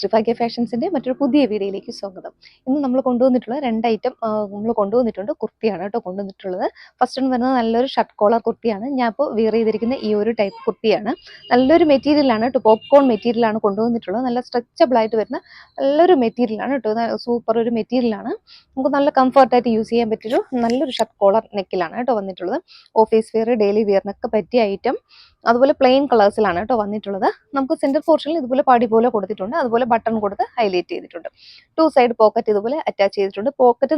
ശ്രീഭാഗ്യ ഫാഷൻസിൻ്റെ മറ്റൊരു പുതിയ വീഡിയോയിലേക്ക് സ്വാഗതം. ഇന്ന് നമ്മൾ കൊണ്ടുവന്നിട്ടുള്ള 2 ഐറ്റം നമ്മൾ കൊണ്ടുവന്നിട്ടുണ്ട്. കുർത്തിയാണ് കേട്ടോ കൊണ്ടുവന്നിട്ടുള്ളത്. ഫസ്റ്റ് ഒന്ന് വരുന്നത് നല്ലൊരു ഷർട്ട് കോളർ കുർത്തിയാണ്. ഞാൻ ഇപ്പോൾ വിയർ ചെയ്തിരിക്കുന്ന ഈ ഒരു ടൈപ്പ് കുർത്തിയാണ്. നല്ലൊരു മെറ്റീരിയലാണ് കേട്ടോ, പോപ്കോൺ മെറ്റീരിയലാണ് കൊണ്ടുവന്നിട്ടുള്ളത്. നല്ല സ്ട്രെച്ചബിൾ ആയിട്ട് വരുന്ന നല്ലൊരു മെറ്റീരിയലാണ് കേട്ടോ, സൂപ്പർ ഒരു മെറ്റീരിയലാണ്. നമുക്ക് നല്ല കംഫർട്ടായിട്ട് യൂസ് ചെയ്യാൻ പറ്റിയൊരു നല്ലൊരു ഷർട്ട് കോളർ നെക്കിലാണ് കേട്ടോ വന്നിട്ടുള്ളത്. ഓഫീസ് വെയർ, ഡെയിലി വെയറിനൊക്കെ പറ്റിയ ഐറ്റം. അതുപോലെ പ്ലെയിൻ കളേഴ്സിലാണ് കേട്ടോ വന്നിട്ടുള്ളത്. നമുക്ക് സെന്റർ പോർഷനിൽ ഇതുപോലെ പടി പോലെ കൊടുത്തിട്ടുണ്ട്. അതുപോലെ ബട്ടൺ കൊടുത്ത് ഹൈലൈറ്റ് ചെയ്തിട്ടുണ്ട്. 2 സൈഡ് പോക്കറ്റ് ഇതുപോലെ അറ്റാച്ച് ചെയ്തിട്ടുണ്ട്. പോക്കറ്റ്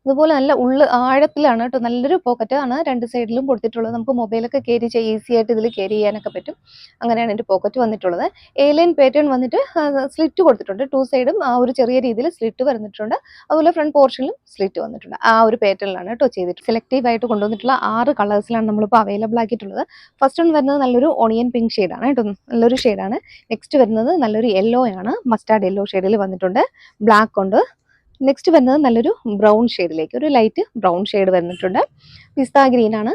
ഇതുപോലെ നല്ല ആഴത്തിലാണ് കേട്ടോ, നല്ലൊരു പോക്കറ്റ് ആണ് 2 സൈഡിലും കൊടുത്തിട്ടുള്ളത്. നമുക്ക് മൊബൈലൊക്കെ ക്യാരി ചെയ്യാൻ ഈസി ആയിട്ട് ഇതിൽ ക്യാരി ചെയ്യാനൊക്കെ പറ്റും. അങ്ങനെയാണ് എൻ്റെ പോക്കറ്റ് വന്നിട്ടുള്ളത്. A-line പാറ്റേൺ വന്നിട്ട് സ്ലിറ്റ് കൊടുത്തിട്ടുണ്ട്. 2 സൈഡും ആ ഒരു ചെറിയ രീതിയിൽ സ്ലിറ്റ് വരുന്നിട്ടുണ്ട്. അതുപോലെ ഫ്രണ്ട് പോർഷനിലും സ്ലിറ്റ് വന്നിട്ടുണ്ട്. ആ ഒരു പാറ്റേണിലാണ് കേട്ടോ ചെയ്തിട്ട്. സെലക്റ്റീവ് ആയിട്ട് കൊണ്ടുവന്നിട്ടുള്ള 6 കളേഴ്സിലാണ് നമ്മളിപ്പോൾ അവൈലബിൾ ആക്കിയിട്ടുള്ളത്. ഫസ്റ്റ് ഒന്ന് വരുന്നത് നല്ലൊരു ഓണിയൻ പിങ്ക് ഷെയ്ഡാണ് കേട്ടോ, നല്ലൊരു ഷെയ്ഡാണ്. നെക്സ്റ്റ് വരുന്നത് നല്ലൊരു യെല്ലോ ആണ്, മസ്റ്റാർഡ് യെല്ലോ ഷെയ്ഡിൽ വന്നിട്ടുണ്ട്. ബ്ലാക്ക് ഉണ്ട്. നെക്സ്റ്റ് വരുന്നത് നല്ലൊരു ബ്രൗൺ ഷെയ്ഡിലേക്ക്, ഒരു ലൈറ്റ് ബ്രൗൺ ഷെയ്ഡ് വന്നിട്ടുണ്ട്. പിസ്ത ഗ്രീൻ ആണ്,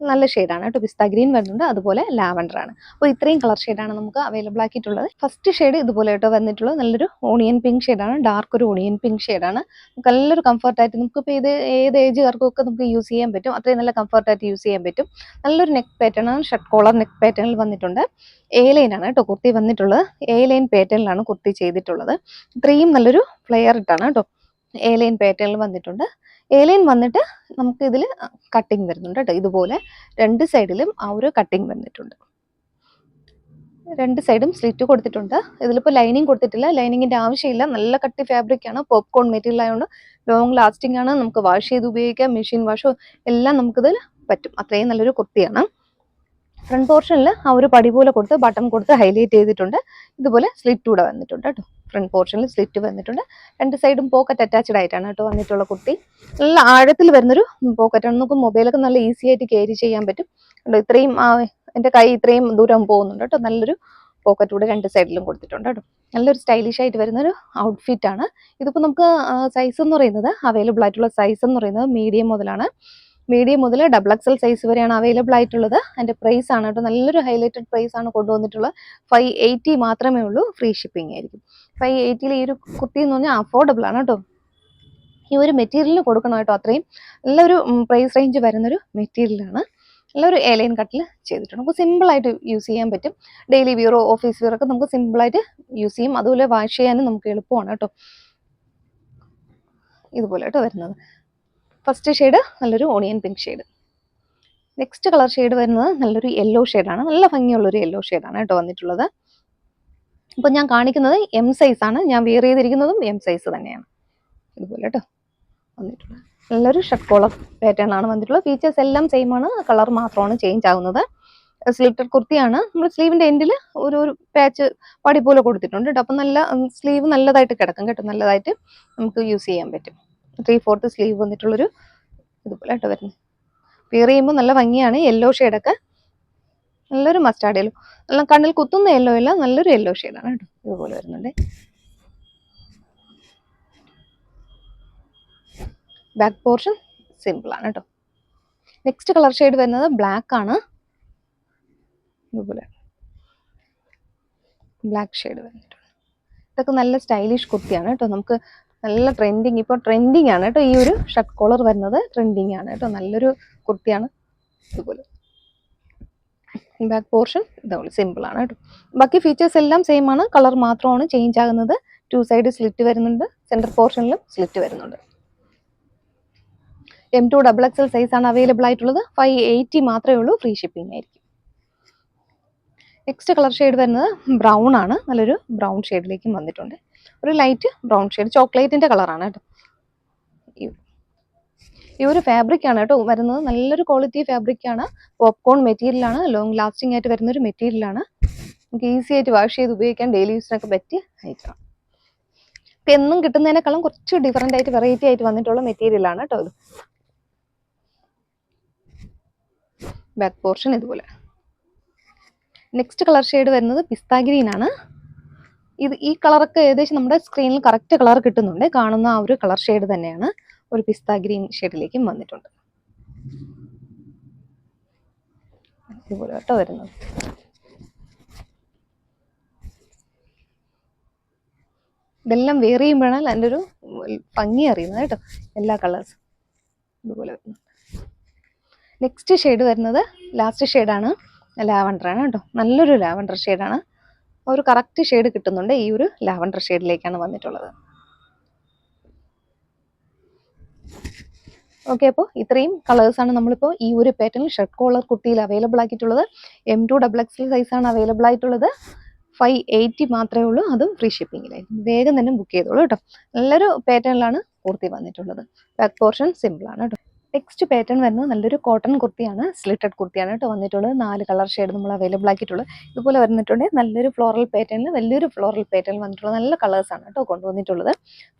നല്ല ഷെയ്ഡാണ് കേട്ടോ, പിസ്ത ഗ്രീൻ വരുന്നുണ്ട്. അതുപോലെ ലാവൻഡർ ആണ്. അപ്പോൾ ഇത്രയും കളർ ഷെയ്ഡാണ് നമുക്ക് അവൈലബിൾ ആക്കിയിട്ടുള്ളത്. ഫസ്റ്റ് ഷെയ്ഡ് ഇതുപോലെ കേട്ടോ വന്നിട്ടുള്ളത് നല്ലൊരു ഓണിയൻ പിങ്ക് ഷെയ്ഡാണ്, ഡാർക്ക് ഒരു ഓണിയൻ പിങ്ക് ഷെയ്ഡാണ്. നമുക്ക് നല്ലൊരു കംഫർട്ടായിട്ട് നമുക്കിപ്പോൾ ഇത് ഏത് ഏജുകാർക്കൊക്കെ നമുക്ക് യൂസ് ചെയ്യാൻ പറ്റും. അത്രയും നല്ല കംഫർട്ടായിട്ട് യൂസ് ചെയ്യാൻ പറ്റും. നല്ലൊരു നെക്ക് പാറ്റേൺ ആണ്, ഷർട്ട് കോളർ നെക്ക് പാറ്റേണിൽ വന്നിട്ടുണ്ട്. A-line ആണ് കേട്ടോ കുർത്തി വന്നിട്ടുള്ളത്. A-line പാറ്റേണിലാണ് കുർത്തി ചെയ്തിട്ടുള്ളത്. ഇത്രയും നല്ലൊരു ഫ്ലെയർ ഇട്ടാണ് കേട്ടോ A-line പാറ്റേണിൽ വന്നിട്ടുണ്ട്. A-line വന്നിട്ട് നമുക്ക് ഇതിൽ കട്ടിങ് വരുന്നുണ്ട് കേട്ടോ. ഇതുപോലെ 2 സൈഡിലും ആ ഒരു കട്ടിങ് വന്നിട്ടുണ്ട്. 2 സൈഡും സ്ലിറ്റ് കൊടുത്തിട്ടുണ്ട്. ഇതിലിപ്പോൾ ലൈനിങ് കൊടുത്തിട്ടില്ല, ലൈനിങ്ങിൻ്റെ ആവശ്യമില്ല. നല്ല കട്ടി ഫാബ്രിക് ആണ്, പോപ്കോൺ മെറ്റീരിയൽ ആയതുകൊണ്ട് ലോങ് ലാസ്റ്റിംഗ് ആണ്. നമുക്ക് വാഷ് ചെയ്ത് ഉപയോഗിക്കാം, മെഷീൻ വാഷോ എല്ലാം നമുക്കിതിൽ പറ്റും. അത്രയും നല്ലൊരു കുർത്തിയാണ്. ഫ്രണ്ട് പോർഷനിൽ ആ ഒരു പടി പോലെ കൊടുത്ത് ബട്ടൺ കൊടുത്ത് ഹൈലൈറ്റ് ചെയ്തിട്ടുണ്ട്. ഇതുപോലെ സ്ലിറ്റ് കൂടെ വന്നിട്ടുണ്ട് കേട്ടോ. ഫ്രണ്ട് പോർഷനിൽ സ്ലിറ്റ് വന്നിട്ടുണ്ട്. 2 സൈഡും പോക്കറ്റ് അറ്റാച്ച്ഡ് ആയിട്ടാണ് കേട്ടോ വന്നിട്ടുള്ള കുർത്തി. നല്ല ആഴത്തിൽ വരുന്നൊരു പോക്കറ്റാണ്. നമുക്ക് മൊബൈലൊക്കെ നല്ല ഈസി ആയിട്ട് ക്യാരി ചെയ്യാൻ പറ്റും കേട്ടോ. ഇത്രയും എൻ്റെ കൈ ഇത്രയും ദൂരം പോകുന്നുണ്ട് കേട്ടോ. നല്ലൊരു പോക്കറ്റ് കൂടെ 2 സൈഡിലും കൊടുത്തിട്ടുണ്ട് കേട്ടോ. നല്ലൊരു സ്റ്റൈലിഷ് ആയിട്ട് വരുന്നൊരു ഔട്ട്ഫിറ്റ് ആണ്. ഇതിപ്പോൾ നമുക്ക് സൈസ് എന്ന് പറയുന്നത്, അവൈലബിൾ ആയിട്ടുള്ള സൈസ് എന്ന് പറയുന്നത് മീഡിയം മുതലാണ്. മീഡിയം മുതൽ XXL സൈസ് വരെയാണ് അവൈലബിൾ ആയിട്ടുള്ളത്. അതിൻ്റെ പ്രൈസ് ആണ് കേട്ടോ, നല്ലൊരു ഹൈലൈറ്റഡ് പ്രൈസ് ആണ് കൊണ്ടുവന്നിട്ടുള്ളത്. 580 മാത്രമേ ഉള്ളൂ, ഫ്രീ ഷിപ്പിംഗ് ആയിരിക്കും. 580 ഈ ഒരു കുർത്തി എന്ന് പറഞ്ഞാൽ അഫോർഡബിൾ ആണ് കേട്ടോ. ഈ ഒരു മെറ്റീരിയലിന് കൊടുക്കണം കേട്ടോ, അത്രയും നല്ലൊരു പ്രൈസ് റേഞ്ച് വരുന്നൊരു മെറ്റീരിയലാണ്. നല്ലൊരു A-line കട്ടിൽ ചെയ്തിട്ടുണ്ട്. നമുക്ക് സിമ്പിളായിട്ട് യൂസ് ചെയ്യാൻ പറ്റും. ഡെയിലി വിയറോ ഓഫീസ് വിയറോ ഒക്കെ നമുക്ക് സിമ്പിളായിട്ട് യൂസ് ചെയ്യും. അതുപോലെ വാഷ് ചെയ്യാനും നമുക്ക് എളുപ്പമാണ് കേട്ടോ. ഇതുപോലെ കേട്ടോ വരുന്നത്. ഫസ്റ്റ് ഷെയ്ഡ് നല്ലൊരു onion pink shade. Next colour shade വരുന്നത് നല്ലൊരു യെല്ലോ ഷെയ്ഡാണ്. നല്ല ഭംഗിയുള്ളൊരു യെല്ലോ ഷെയ്ഡാണ് കേട്ടോ വന്നിട്ടുള്ളത്. അപ്പോൾ ഞാൻ കാണിക്കുന്നത് M സൈസ് ആണ്. ഞാൻ വെയർ ചെയ്തിരിക്കുന്നതും M സൈസ് തന്നെയാണ്. ഇതുപോലെ കേട്ടോ വന്നിട്ടുള്ളത്. നല്ലൊരു ഷർട്ട് കോളർ പാറ്റേൺ ആണ് വന്നിട്ടുള്ളത്. ഫീച്ചേഴ്സ് എല്ലാം സെയിം ആണ്, കളർ മാത്രമാണ് ചേഞ്ച് ആവുന്നത്. സ്ലിറ്റഡ് കുർത്തിയാണ്. നമ്മൾ സ്ലീവിൻ്റെ എൻഡിൽ ഒരു പാച്ച് പടി പോലെ കൊടുത്തിട്ടുണ്ട് കേട്ടോ. അപ്പം നല്ല സ്ലീവ് നല്ലതായിട്ട് കിടക്കും കേട്ടോ, നല്ലതായിട്ട് നമുക്ക് യൂസ് ചെയ്യാൻ പറ്റും. 3/4 സ്ലീവ് വന്നിട്ടുള്ളൊരു ഇതുപോലെ കേട്ടോ വരുന്നത്. വെയർ ചെയ്യുമ്പോൾ നല്ല ഭംഗിയാണ്. യെല്ലോ ഷെയ്ഡൊക്കെ നല്ലൊരു മസ്റ്റാർഡ് യെല്ലോ, നല്ല കണ്ണിൽ കുത്തുന്ന യെല്ലോ അല്ല, നല്ലൊരു യെല്ലോ ഷെയ്ഡാണ് കേട്ടോ. ഇതുപോലെ വരുന്നുണ്ട്. ബാക്ക് പോർഷൻ സിമ്പിൾ ആണ് കേട്ടോ. നെക്സ്റ്റ് കളർ ഷെയ്ഡ് വരുന്നത് ബ്ലാക്ക് ആണ്. ഇതുപോലെ ബ്ലാക്ക് ഷെയ്ഡ് വന്നിട്ടുണ്ട്. ഇതൊക്കെ നല്ല സ്റ്റൈലിഷ് കുർത്തിയാണ് കേട്ടോ. നമുക്ക് നല്ല ട്രെൻഡിങ്, ഇപ്പോൾ ട്രെൻഡിങ് ആണ് കേട്ടോ ഈ ഒരു ഷർട്ട് കോളർ വരുന്നത്. ട്രെൻഡിങ് ആണ് കേട്ടോ, നല്ലൊരു കുർത്തിയാണ്. ഇതുപോലെ ബാക്ക് പോർഷൻ ഇതുപോലെ സിമ്പിൾ ആണ് കേട്ടോ. ബാക്കി ഫീച്ചേഴ്സ് എല്ലാം സെയിം ആണ്, കളർ മാത്രമാണ് ചേഞ്ച് ആകുന്നത്. 2 സൈഡ് സ്ലിറ്റ് വരുന്നുണ്ട്, സെൻറ്റർ പോർഷനിലും സ്ലിറ്റ് വരുന്നുണ്ട്. M2 XXL സൈസ് ആണ് അവൈലബിൾ ആയിട്ടുള്ളത്. 580 മാത്രമേ ഉള്ളൂ, ഫ്രീ ഷിപ്പിംഗ് ആയിരിക്കും. നെക്സ്റ്റ് കളർ ഷെയ്ഡ് വരുന്നത് ബ്രൗൺ ആണ്. നല്ലൊരു ബ്രൗൺ ഷെയ്ഡിലേക്കും വന്നിട്ടുണ്ട്. ഒരു ലൈറ്റ് ബ്രൗൺ ഷെയ്ഡ്, ചോക്ലേറ്റിൻ്റെ കളറാണ് കേട്ടോ. ഈ ഒരു ഫാബ്രിക് ആണ് കേട്ടോ വരുന്നത്. നല്ലൊരു ക്വാളിറ്റി ഫാബ്രിക് ആണ്, പോപ്കോൺ മെറ്റീരിയൽ ആണ്, ലോങ് ലാസ്റ്റിംഗ് ആയിട്ട് വരുന്നൊരു മെറ്റീരിയൽ ആണ്. നമുക്ക് ഈസി ആയിട്ട് വാഷ് ചെയ്ത് ഉപയോഗിക്കാൻ, ഡെയിലി യൂസിനൊക്കെ പറ്റിയ ഐറ്റമാണ്. ഇപ്പം എന്നും കിട്ടുന്നതിനേക്കാളും കുറച്ച് ഡിഫറൻ്റ് ആയിട്ട് വെറൈറ്റി ആയിട്ട് വന്നിട്ടുള്ള മെറ്റീരിയൽ ആണ് കേട്ടോ ഇത്. ബാക്ക് പോർഷൻ ഇതുപോലെ. നെക്സ്റ്റ് കളർ ഷെയ്ഡ് വരുന്നത് പിസ്ത ഗ്രീൻ ആണ്. ഈ കളറൊക്കെ ഏകദേശം നമ്മുടെ സ്ക്രീനിൽ കറക്റ്റ് കളർ കിട്ടുന്നുണ്ട്. കാണുന്ന ആ ഒരു കളർ ഷെയ്ഡ് തന്നെയാണ്. ഒരു പിസ്ത ഗ്രീൻ ഷെയ്ഡിലേക്കും വന്നിട്ടുണ്ട്. ഇതുപോലെ കേട്ടോ വരുന്നത്. ഇതെല്ലാം വേറെ ചെയ്യുമ്പോഴാണ് അതിൻ്റെ ഒരു ഭംഗി അറിയുന്നത് കേട്ടോ. എല്ലാ കളേഴ്സും ഇതുപോലെ വരുന്നു. നെക്സ്റ്റ് ഷെയ്ഡ് വരുന്നത് ലാസ്റ്റ് ഷെയ്ഡാണ്, ലാവണ്ടറാണ് കേട്ടോ. നല്ലൊരു ലാവണ്ടർ ഷെയ്ഡാണ്. ഒരു കറക്റ്റ് ഷെയ്ഡ് കിട്ടുന്നുണ്ട്. ഈ ഒരു ലാവണ്ടർ ഷെയ്ഡിലേക്കാണ് വന്നിട്ടുള്ളത്. ഓക്കെ, അപ്പോൾ ഇത്രയും കളേഴ്സാണ് നമ്മളിപ്പോൾ ഈ ഒരു പാറ്റേണിൽ ഷർട്ട് കോളർ കുർത്തിയിൽ അവൈലബിൾ ആക്കിയിട്ടുള്ളത്. M2XXL സൈസാണ് അവൈലബിൾ ആയിട്ടുള്ളത്. 580 മാത്രമേ ഉള്ളൂ, അതും ഫ്രീ ഷിപ്പിങ്ങിലായിരിക്കും. വേഗം തന്നെ ബുക്ക് ചെയ്തോളൂ കേട്ടോ. നല്ലൊരു പാറ്റേണിലാണ് കുർത്തി വന്നിട്ടുള്ളത്. ബാക്ക് പോർഷൻ സിമ്പിളാണ് കേട്ടോ. നെക്സ്റ്റ് പാറ്റേൺ വരുന്നത് നല്ലൊരു കോട്ടൺ കുർത്തിയാണ്, സ്ലിറ്റഡ് കുർത്തിയാണ് കേട്ടോ വന്നിട്ടുള്ളത്. 4 കളർ ഷെയ്ഡ് നമ്മൾ അവൈലബിൾ ആക്കിയിട്ടുള്ളത്. ഇതുപോലെ വന്നിട്ടുണ്ട് നല്ലൊരു ഫ്ലോറൽ പാറ്റേണിൽ, വലിയൊരു ഫ്ലോറൽ പാറ്റേണിൽ വന്നിട്ടുള്ളത്. നല്ല കളേഴ്സാണ് കേട്ടോ കൊണ്ടുവന്നിട്ടുള്ളത്.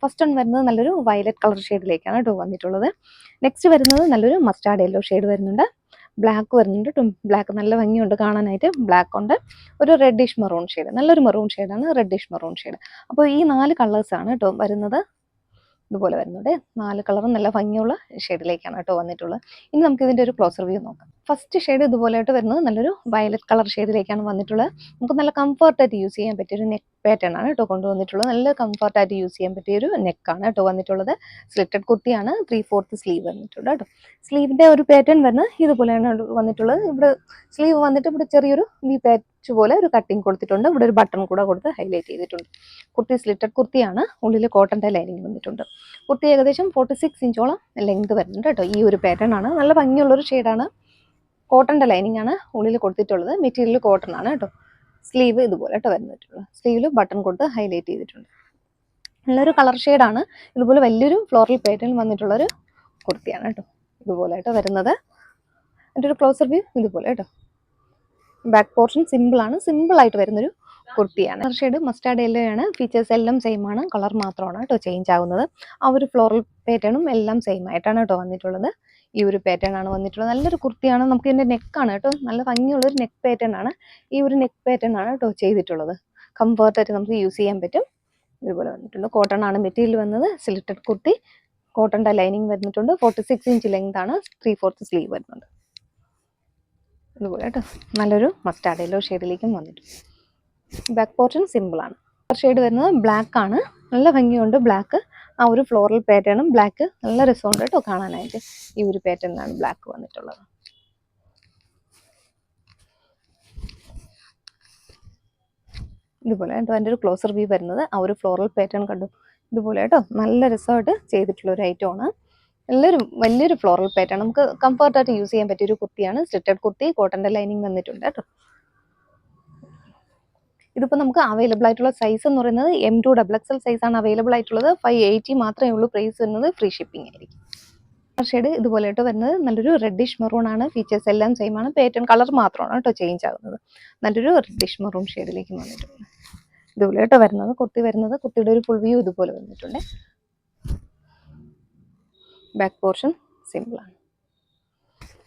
ഫസ്റ്റ് വൺ വരുന്നത് നല്ലൊരു വയലറ്റ് കളർ ഷെയ്ഡിലേക്കാണ് കേട്ടോ വന്നിട്ടുള്ളത്. നെക്സ്റ്റ് വരുന്നത് നല്ലൊരു മസ്റ്റാർഡ് യെല്ലോ ഷെയ്ഡ് വരുന്നുണ്ട്. ബ്ലാക്ക് വരുന്നുണ്ട്. ബ്ലാക്ക് നല്ല ഭംഗിയുണ്ട് കാണാനായിട്ട്. ബ്ലാക്ക് ഉണ്ട്, ഒരു റെഡിഷ് മെറൂൺ ഷെയ്ഡ്, നല്ലൊരു മെറൂൺ ഷെയ്ഡാണ്, റെഡിഷ് മെറൂൺ ഷെയ്ഡ്. അപ്പോൾ ഈ 4 കളേഴ്സാണ് കേട്ടോ വരുന്നത്. ഇതുപോലെ വരുന്നുണ്ട്. 4 കളറും നല്ല ഭംഗിയുള്ള ഷെയ്ഡിലേക്കാണ് കേട്ടോ വന്നിട്ടുള്ളത്. ഇനി നമുക്ക് ഇതിൻ്റെ ഒരു ക്ലോസർ വ്യൂ നോക്കാം. ഫസ്റ്റ് ഷെയ്ഡ് ഇതുപോലെയായിട്ട് വരുന്നത് നല്ലൊരു വയലറ്റ് കളർ ഷെയ്ഡിലേക്കാണ് വന്നിട്ടുള്ളത്. നമുക്ക് നല്ല കംഫർട്ടായിട്ട് യൂസ് ചെയ്യാൻ പറ്റിയൊരു നെക്ക് പാറ്റേൺ ആണ് കേട്ടോ കൊണ്ടുവന്നിട്ടുള്ളത്. നല്ല കംഫർട്ടായിട്ട് യൂസ് ചെയ്യാൻ പറ്റിയൊരു നെക്കാണ് കേട്ടോ വന്നിട്ടുള്ളത്. സ്ലിറ്റഡ് കുർത്തിയാണ്. 3/4 സ്ലീവ് വന്നിട്ടുണ്ട് കേട്ടോ. സ്ലീവിൻ്റെ ഒരു പാറ്റേൺ വരുന്നത് ഇതുപോലെയാണ് വന്നിട്ടുള്ളത്. ഇവിടെ സ്ലീവ് വന്നിട്ട് ഇവിടെ ചെറിയൊരു വി പാച്ച് പോലെ ഒരു കട്ടിങ് കൊടുത്തിട്ടുണ്ട്. ഇവിടെ ഒരു ബട്ടൺ കൂടെ കൊടുത്ത് ഹൈലൈറ്റ് ചെയ്തിട്ടുണ്ട്. കുർത്തി സ്ലിറ്റഡ് കുർത്തിയാണ്. ഉള്ളിൽ കോട്ടൻ്റെ ലൈനിങ് വന്നിട്ടുണ്ട്. കുർത്തി ഏകദേശം 46 ഇഞ്ചോളം ലെങ്ത് വരുന്നുണ്ട് കേട്ടോ. ഈ ഒരു പാറ്റേൺ ആണ്. നല്ല ഭംഗിയുള്ളൊരു ഷെയ്ഡാണ്. കോട്ടൻ്റെ ലൈനിങ് ആണ് ഉള്ളിൽ കൊടുത്തിട്ടുള്ളത്. മെറ്റീരിയൽ കോട്ടൺ ആണ് കേട്ടോ. സ്ലീവ് ഇതുപോലെ കേട്ടോ വരുന്നിട്ടുള്ളത്. സ്ലീവിൽ ബട്ടൺ കൊടുത്ത് ഹൈലൈറ്റ് ചെയ്തിട്ടുണ്ട്. നല്ലൊരു കളർ ഷെയ്ഡാണ്. ഇതുപോലെ വലിയൊരു ഫ്ലോറൽ പാറ്റേൺ വന്നിട്ടുള്ളൊരു കുർത്തിയാണ് കേട്ടോ. ഇതുപോലെ ആയിട്ട് വരുന്നത്. അതിൻ്റെ ഒരു ക്ലോസർ വ്യൂ ഇതുപോലെ കേട്ടോ. ബാക്ക് പോർഷൻ സിമ്പിളാണ്. സിമ്പിളായിട്ട് വരുന്നൊരു കുർത്തിയാണ്. ഷെയ്ഡ് മസ്റ്റാർഡ് യെല്ലോ ആണ്. ഫീച്ചേഴ്സ് എല്ലാം സെയിം ആണ്. കളർ മാത്രമാണ് കേട്ടോ ചേഞ്ച് ആവുന്നത്. ആ ഒരു ഫ്ലോറൽ പാറ്റേണും എല്ലാം സെയിം ആയിട്ടാണ് കേട്ടോ വന്നിട്ടുള്ളത്. ഈ ഒരു പാറ്റേൺ ആണ് വന്നിട്ടുള്ളത്. നല്ലൊരു കുർത്തിയാണ്. നമുക്ക് ഇതിൻ്റെ നെക്കാണ് കേട്ടോ. നല്ല ഭംഗിയുള്ളൊരു നെക്ക് പാറ്റേൺ ആണ്. ഈ ഒരു നെക്ക് പാറ്റേൺ ആണ് കേട്ടോ ചെയ്തിട്ടുള്ളത്. കംഫർട്ടായിട്ട് നമുക്ക് യൂസ് ചെയ്യാൻ പറ്റും. ഇതുപോലെ വന്നിട്ടുണ്ട്. കോട്ടൺ ആണ് മെറ്റീരിയൽ വന്നത്. സിലിറ്റഡ് കുർത്തി, കോട്ടൻ്റെ ലൈനിങ് വരുന്നിട്ടുണ്ട്. 46 ഇഞ്ച് ലെങ്ത് ആണ്. 3/4 സ്ലീവ് വരുന്നുണ്ട്. ഇതുപോലെ കേട്ടോ. നല്ലൊരു മസ്റ്റാർഡ് യെല്ലോ ഷെയ്ഡിലേക്കും വന്നിട്ടുണ്ട്. ബാക്ക് പോർഷൻ സിമ്പിളാണ്. ഷെയ്ഡ് വരുന്നത് ബ്ലാക്ക് ആണ്. നല്ല ഭംഗിയുണ്ട് ബ്ലാക്ക്. ആ ഒരു ഫ്ലോറൽ പാറ്റേണും ബ്ലാക്ക് നല്ല രസമുണ്ട് കേട്ടോ കാണാനായിട്ട്. ഈ ഒരു പാറ്റേണിലാണ് ബ്ലാക്ക് വന്നിട്ടുള്ളത്. ഇതുപോലെ കേട്ടോ അതിൻ്റെ ഒരു ക്ലോസർ വ്യൂ വരുന്നത്. ആ ഒരു ഫ്ലോറൽ പാറ്റേൺ കണ്ടു. ഇതുപോലെ കേട്ടോ നല്ല രസമായിട്ട് ചെയ്തിട്ടുള്ള ഒരു ഐറ്റമാണ്. വലിയൊരു ഫ്ലോറൽ പാറ്റേൺ നമുക്ക് കംഫർട്ടായിട്ട് യൂസ് ചെയ്യാൻ പറ്റിയൊരു കുർത്തിയാണ്. സ്ലിറ്റഡ് കുർത്തി, കോട്ടൻ്റെ ലൈനിങ് വന്നിട്ടുണ്ട് കേട്ടോ. ഇതിപ്പോൾ നമുക്ക് അവൈലബിൾ ആയിട്ടുള്ള സൈസ് എന്ന് പറയുന്നത് M2XXL സൈസാണ് അവൈലബിൾ ആയിട്ടുള്ളത്. 580 മാത്രമേ ഉള്ളൂ. പ്രൈസ് വരുന്നത് ഫ്രീ ഷിപ്പിംഗ് ആയിരിക്കും. ഷെയ്ഡ് ഇതുപോലെ ആയിട്ട് വരുന്നത് നല്ലൊരു റെഡിഷ് മെറൂൺ ആണ്. ഫീച്ചേഴ്സ് എല്ലാം സെയിം ആണ്. പാറ്റേൺ കളർ മാത്രമാണ് കേട്ടോ ചേഞ്ച് ആകുന്നത്. നല്ലൊരു റെഡിഷ് മെറൂൺ ഷെയ്ഡിലേക്ക് വന്നിട്ടുണ്ട്. ഇതുപോലെ കേട്ടോ വരുന്നത് കുർത്തി വരുന്നത്. കുർത്തിയുടെ ഒരു ഫുൾ വ്യൂ ഇതുപോലെ വന്നിട്ടുണ്ട്. ബാക്ക് പോർഷൻ സിമ്പിളാണ്.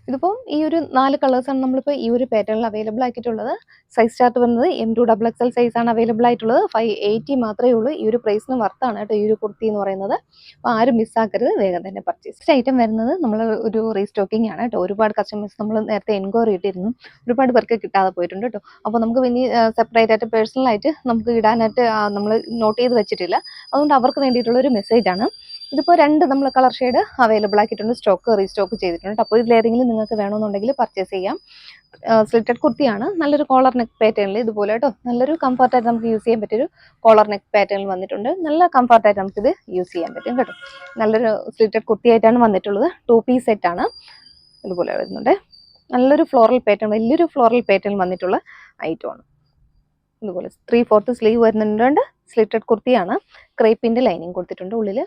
ഇതിപ്പോൾ ഈ ഒരു 4 കളേഴ്സാണ് നമ്മളിപ്പോൾ ഈ ഒരു പാറ്റേണിൽ അവൈലബിൾ ആക്കിയിട്ടുള്ളത്. സൈസ് ചാർട്ട് വരുന്നത് M2XXL സൈസാണ് അവൈലബിൾ ആയിട്ടുള്ളത്. 580 മാത്രമേ ഉള്ളൂ. ഈ ഒരു പ്രൈസിന് വർത്താണ് കേട്ടോ ഈ ഒരു കുർത്തി എന്ന് പറയുന്നത്. അപ്പോൾ ആരും മിസ്സാക്കരുത്, വേഗം തന്നെ പർച്ചേസ്. നെക്സ്റ്റ് ഐറ്റം വരുന്നത് നമ്മൾ ഒരു റീസ്റ്റോക്കിംഗ് ആണ് കേട്ടോ. ഒരുപാട് കസ്റ്റമേഴ്സ് നമ്മൾ നേരത്തെ എൻക്വയറി ഇട്ടിരുന്നു. ഒരുപാട് പേർക്ക് കിട്ടാതെ പോയിട്ടുണ്ട് കേട്ടോ. അപ്പോൾ നമുക്ക് പിന്നെ സെപ്പറേറ്റ് ആയിട്ട് പേഴ്സണലായിട്ട് നമുക്ക് ഇടാനായിട്ട് നമ്മൾ നോട്ട് ചെയ്ത് വെച്ചിട്ടില്ല. അതുകൊണ്ട് അവർക്ക് വേണ്ടിയിട്ടുള്ള ഒരു മെസ്സേജാണ്. ഇതിപ്പോൾ 2 നമ്മൾ കളർ ഷെയ്ഡ് അവൈലബിൾ ആക്കിയിട്ടുണ്ട്. സ്റ്റോക്ക് റീസ്റ്റോക്ക് ചെയ്തിട്ടുണ്ട്. അപ്പോൾ ഇതിലേതെങ്കിലും നിങ്ങൾക്ക് വേണമെന്നുണ്ടെങ്കിൽ പർച്ചേസ് ചെയ്യാം. സ്ലിറ്റഡ് കുർത്തിയാണ്. നല്ലൊരു കോളർ നെക്ക് പാറ്റേണിൽ ഇതുപോലെ കേട്ടോ. നല്ലൊരു കംഫർട്ടായിട്ട് നമുക്ക് യൂസ് ചെയ്യാൻ പറ്റിയൊരു കോളർ നെക്ക് പാറ്റേണിൽ വന്നിട്ടുണ്ട്. നല്ല കംഫർട്ടായിട്ട് നമുക്കിത് യൂസ് ചെയ്യാൻ പറ്റും കേട്ടോ. നല്ലൊരു സ്ലിറ്റഡ് കുർത്തി ആയിട്ടാണ് വന്നിട്ടുള്ളത്. 2 പീസ് സെറ്റാണ്. ഇതുപോലെ വരുന്നുണ്ട്. നല്ലൊരു ഫ്ലോറൽ പാറ്റേൺ, വലിയൊരു ഫ്ലോറൽ പാറ്റേൺ വന്നിട്ടുള്ള ഐറ്റമാണ്. ഇതുപോലെ 3/4 സ്ലീവ് വരുന്നുണ്ട്. സ്ലിറ്റഡ് കുർത്തിയാണ്. ക്രേപ്പിൻ്റെ ലൈനിങ് കൊടുത്തിട്ടുണ്ട്. ഉള്ളിൽ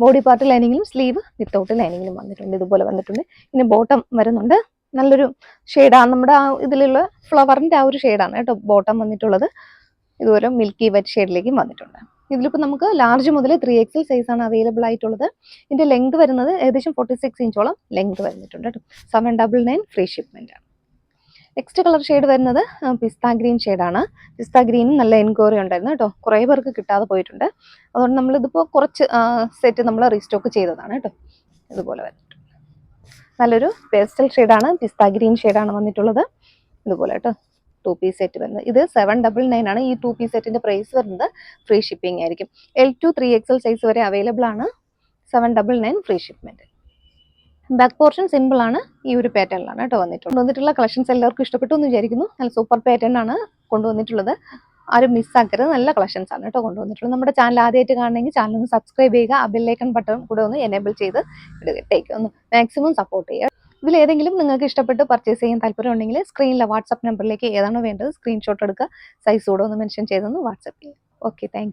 ബോഡി പാർട്ട് ലൈനിങ്ങിലും സ്ലീവ് വിത്തൗട്ട് ലൈനിങ്ങിലും വന്നിട്ടുണ്ട്. ഇതുപോലെ വന്നിട്ടുണ്ട്. പിന്നെ ബോട്ടം വരുന്നുണ്ട്. നല്ലൊരു ഷെയ്ഡാണ്. നമ്മുടെ ആ ഇതിലുള്ള ഫ്ലവറിൻ്റെ ആ ഒരു ഷെയ്ഡാണ് കേട്ടോ ബോട്ടം വന്നിട്ടുള്ളത്. ഇതുപോലെ മിൽക്കി വൈറ്റ് ഷെയ്ഡിലേക്കും വന്നിട്ടുണ്ട്. ഇതിലിപ്പോൾ നമുക്ക് ലാർജ് മുതൽ 3XL സൈസാണ് അവൈലബിൾ ആയിട്ടുള്ളത്. ഇതിൻ്റെ ലെങ്ത് വരുന്നത് ഏകദേശം 46 ഇഞ്ചോളം ലെങ്ത് വരുന്നിട്ടുണ്ട് കേട്ടോ. 799 ഫ്രീ ഷിപ്മെൻറ്റാണ്. നെക്സ്റ്റ് കളർ ഷെയ്ഡ് വരുന്നത് പിസ്ത ഗ്രീൻ ഷെയ്ഡാണ്. പിസ്ത ഗ്രീനും നല്ല എൻക്വയറി ഉണ്ടായിരുന്നു കേട്ടോ. കുറേ പേർക്ക് കിട്ടാതെ പോയിട്ടുണ്ട്. അതുകൊണ്ട് നമ്മളിതിപ്പോൾ കുറച്ച് സെറ്റ് നമ്മൾ റീസ്റ്റോക്ക് ചെയ്തതാണ് കേട്ടോ. ഇതുപോലെ വന്നിട്ടുണ്ട്. നല്ലൊരു പേസ്റ്റൽ ഷെയ്ഡാണ്. പിസ്ത ഗ്രീൻ ഷെയ്ഡാണ് വന്നിട്ടുള്ളത്. ഇതുപോലെ കേട്ടോ. 2 പീസ് സെറ്റ് വരുന്നത്. ഇത് 799 ആണ്. ഈ 2 പീസ് സെറ്റിന്റെ പ്രൈസ് വരുന്നത് ഫ്രീ ഷിപ്പിംഗ് ആയിരിക്കും. L2 3XL സൈസ് വരെ അവൈലബിൾ ആണ്. 799 free shipment. Back portion simple ആണ്. ഈ ഒരു പാറ്റേണിലാണ് കേട്ടോ കൊണ്ടുവന്നിട്ടുള്ള കളക്ഷൻസ് എല്ലാവർക്കും ഇഷ്ടപ്പെട്ടു എന്ന് വിചാരിക്കുന്നു. നല്ല സൂപ്പർ പാറ്റേൺ ആണ് കൊണ്ടുവന്നിട്ടുള്ളത്. ആരും മിസ്സാക്കരുത്. നല്ല കളക്ഷൻസ് ആണ് കേട്ടോ കൊണ്ടുവന്നിട്ടുള്ളത്. നമ്മുടെ ചാനൽ ആദ്യമായിട്ട് കാണണമെങ്കിൽ ചാനൽ ഒന്ന് സബ്സ്ക്രൈബ് ചെയ്യുക. ആ ബെല്ലൈക്കൺ ബട്ടൺ കൂടെ ഒന്ന് എനേബിൾ ചെയ്ത് ഇടുക. ഒന്ന് മാക്സിമം സപ്പോർട്ട് ചെയ്യുക. ഇതിൽ ഏതെങ്കിലും നിങ്ങൾക്ക് ഇഷ്ടപ്പെട്ട് പർച്ചേസ് ചെയ്യാൻ താല്പര്യം ഉണ്ടെങ്കിൽ സ്ക്രീനിലെ വാട്സ്ആപ്പ് നമ്പറിലേക്ക് ഏതാണോ വേണ്ടത് സ്ക്രീൻഷോട്ട് എടുക്കുക. സൈസ് കൂടെ ഒന്ന് മെൻഷൻ ചെയ്തൊന്ന് വാട്സ്ആപ്പ് ചെയ്യുക. Okay, thank